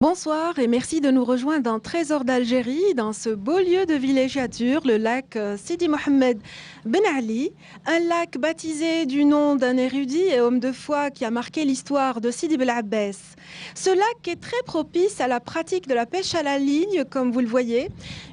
Bonsoir et merci de nous rejoindre dans Trésor d'Algérie, dans ce beau lieu de villégiature, le lac Sidi Mohamed Ben Ali, un lac baptisé du nom d'un érudit et homme de foi qui a marqué l'histoire de Sidi Bel Abbès. Ce lac est très propice à la pratique de la pêche à la ligne, comme vous le voyez,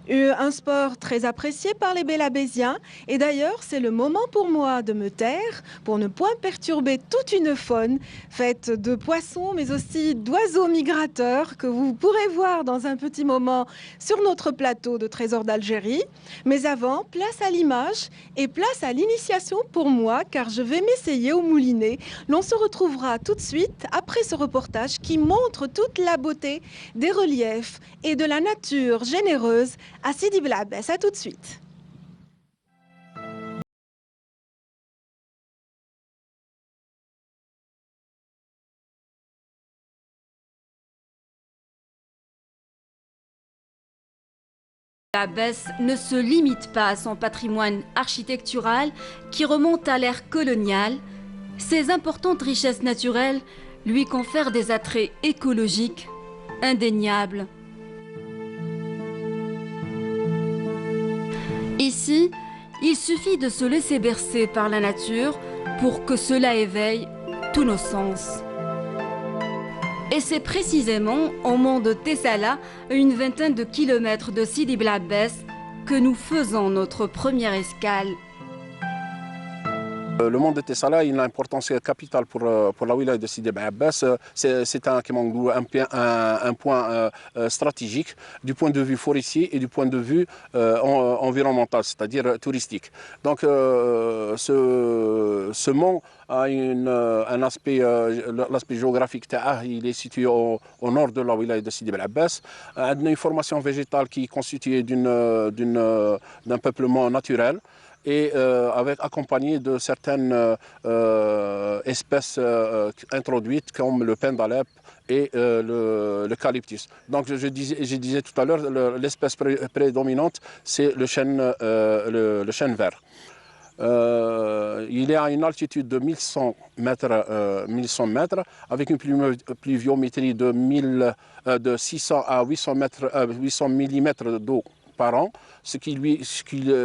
un sport très apprécié par les Belabésiens. Et d'ailleurs, c'est le moment pour moi de me taire pour ne point perturber toute une faune faite de poissons, mais aussi d'oiseaux migrateurs que vous pourrez voir dans un petit moment sur notre plateau de Trésor d'Algérie. Mais avant, place à l'image et place à l'initiation pour moi, car je vais m'essayer au moulinet. L'on se retrouvera tout de suite après ce reportage qui montre toute la beauté des reliefs et de la nature généreuse à Sidi Bel Abbès. À tout de suite. Abbès ne se limite pas à son patrimoine architectural qui remonte à l'ère coloniale. Ses importantes richesses naturelles lui confèrent des attraits écologiques indéniables. Ici, il suffit de se laisser bercer par la nature pour que cela éveille tous nos sens. Et c'est précisément au mont de Tessala, une vingtaine de kilomètres de Sidi Bel Abbès, que nous faisons notre première escale. Le mont de Tessala, il a une importance capitale pour la wilaya de Sidi Bel Abbès. C'est un point stratégique du point de vue forestier et du point de vue environnemental, c'est-à-dire touristique. Donc ce mont a l'aspect géographique. Il est situé au nord de la wilaya de Sidi Bel Abbès. Il a une formation végétale qui est constituée d'un peuplement naturel, et accompagné de certaines espèces introduites comme le pin d'Alep et l'eucalyptus. Donc je disais tout à l'heure, l'espèce prédominante, c'est le chêne vert. Il est à une altitude de 1100 mètres, avec une pluviométrie de 600 à 800 mm d'eau par an, ce qui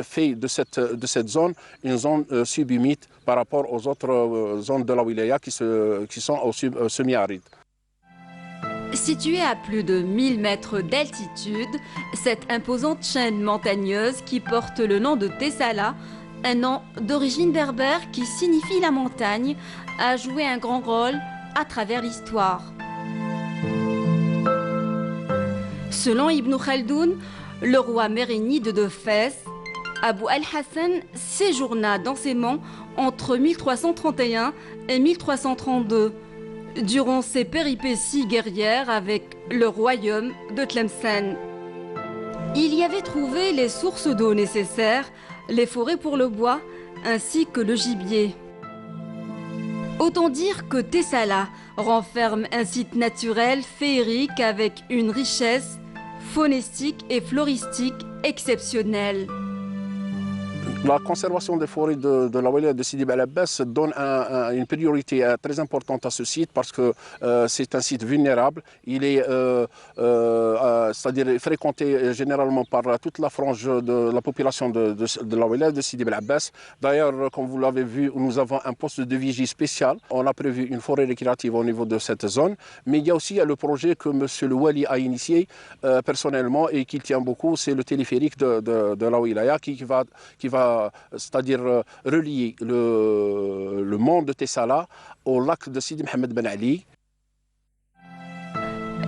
fait de cette zone une zone subhumide par rapport aux autres zones de la wilaya qui sont semi-arides. Située à plus de 1000 mètres d'altitude, cette imposante chaîne montagneuse qui porte le nom de Tessala, un nom d'origine berbère qui signifie la montagne, a joué un grand rôle à travers l'histoire. Selon Ibn Khaldoun, le roi mérénide de Fès, Abou al-Hassan, séjourna dans ces monts entre 1331 et 1332, durant ses péripéties guerrières avec le royaume de Tlemcen. Il y avait trouvé les sources d'eau nécessaires, les forêts pour le bois, ainsi que le gibier. Autant dire que Tessala renferme un site naturel féerique avec une richesse faunistique et floristique exceptionnelle. La conservation des forêts de la wilaya de Sidi Bel Abbès donne une priorité très importante à ce site parce que c'est un site vulnérable. Il est c'est-à-dire fréquenté généralement par toute la frange de la population de la wilaya de Sidi Bel Abbès. D'ailleurs, comme vous l'avez vu, nous avons un poste de vigie spécial. On a prévu une forêt récréative au niveau de cette zone. Mais il y a aussi le projet que M. le Wali a initié personnellement et qui tient beaucoup, c'est le téléphérique de la wilaya qui va c'est-à-dire relier le mont de Tessala au lac de Sidi Mohamed Ben Ali.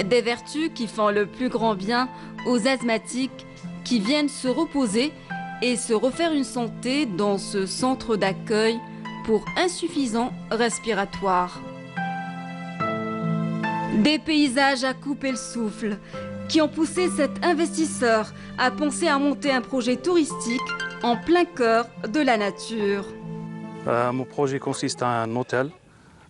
Des vertus qui font le plus grand bien aux asthmatiques qui viennent se reposer et se refaire une santé dans ce centre d'accueil pour insuffisants respiratoires. Des paysages à couper le souffle qui ont poussé cet investisseur à penser à monter un projet touristique en plein cœur de la nature. Mon projet consiste à un hôtel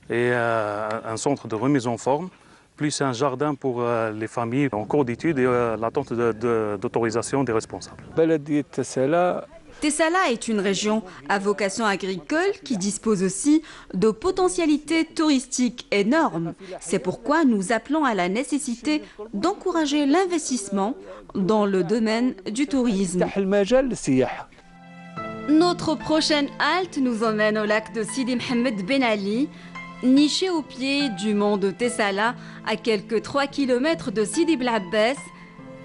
et un centre de remise en forme, plus un jardin pour les familles en cours d'études et l'attente d'autorisation des responsables. بلدية تسلا Tessala est une région à vocation agricole qui dispose aussi de potentialités touristiques énormes. C'est pourquoi nous appelons à la nécessité d'encourager l'investissement dans le domaine du tourisme. Notre prochaine halte nous emmène au lac de Sidi Mohamed Ben Ali, niché au pied du mont de Tessala, à quelques 3 km de Sidi Bel Abbès.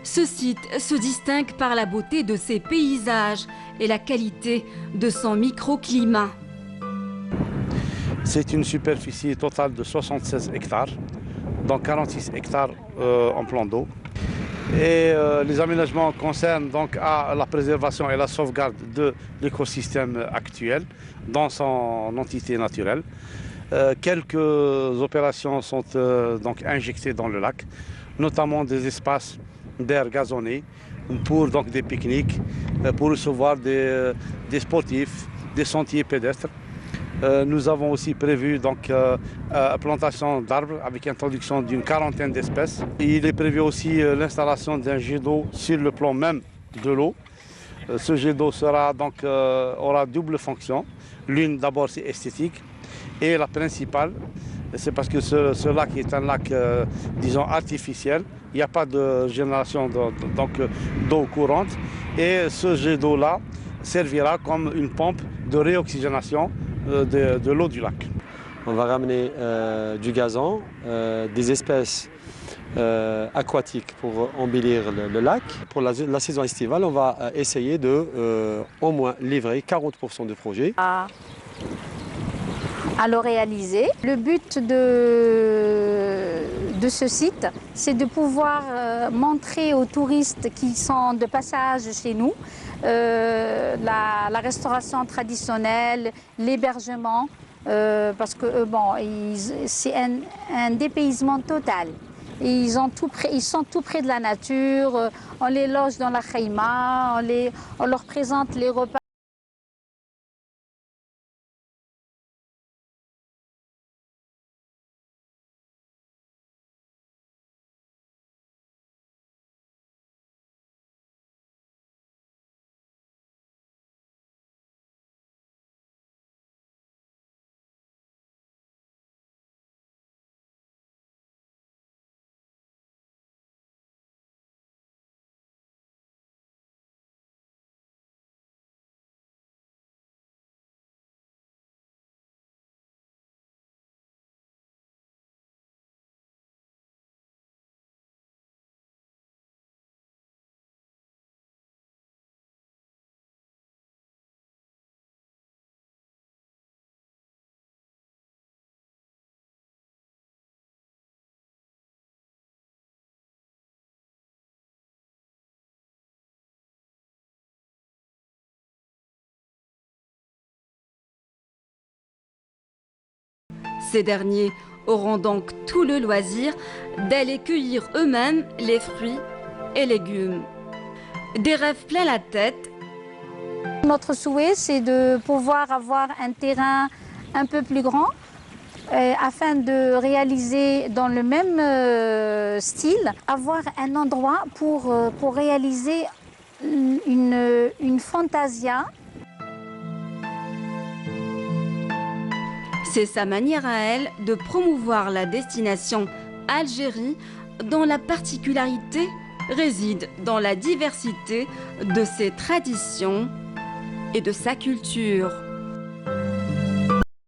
Ce site se distingue par la beauté de ses paysages et la qualité de son microclimat. C'est une superficie totale de 76 hectares, dont 46 hectares en plan d'eau. Et les aménagements concernent donc à la préservation et la sauvegarde de l'écosystème actuel dans son entité naturelle. Quelques opérations sont donc injectées dans le lac, notamment des espaces d'air gazonné pour donc des pique-niques, pour recevoir des sportifs, des sentiers pédestres. Nous avons aussi prévu donc plantation d'arbres avec introduction d'une 40aine d'espèces. Il est prévu aussi l'installation d'un jet d'eau sur le plan même de l'eau. Ce jet d'eau aura double fonction. L'une d'abord c'est esthétique et la principale c'est parce que ce lac est un lac disons artificiel. Il n'y a pas de génération d'eau courante et ce jet d'eau-là servira comme une pompe de réoxygénation de l'eau du lac. On va ramener du gazon, des espèces aquatiques pour embellir le lac. Pour la saison estivale, on va essayer de au moins livrer 40% de projets. À le réaliser. Le but de ce site, c'est de pouvoir montrer aux touristes qui sont de passage chez nous la restauration traditionnelle, l'hébergement, parce que c'est un dépaysement total. Ils sont tout près de la nature, on les loge dans la khaïma, on leur présente les repas. Ces derniers auront donc tout le loisir d'aller cueillir eux-mêmes les fruits et légumes. Des rêves plein la tête. Notre souhait, c'est de pouvoir avoir un terrain un peu plus grand afin de réaliser dans le même style, avoir un endroit pour réaliser une fantasia. C'est sa manière à elle de promouvoir la destination Algérie, dont la particularité réside dans la diversité de ses traditions et de sa culture.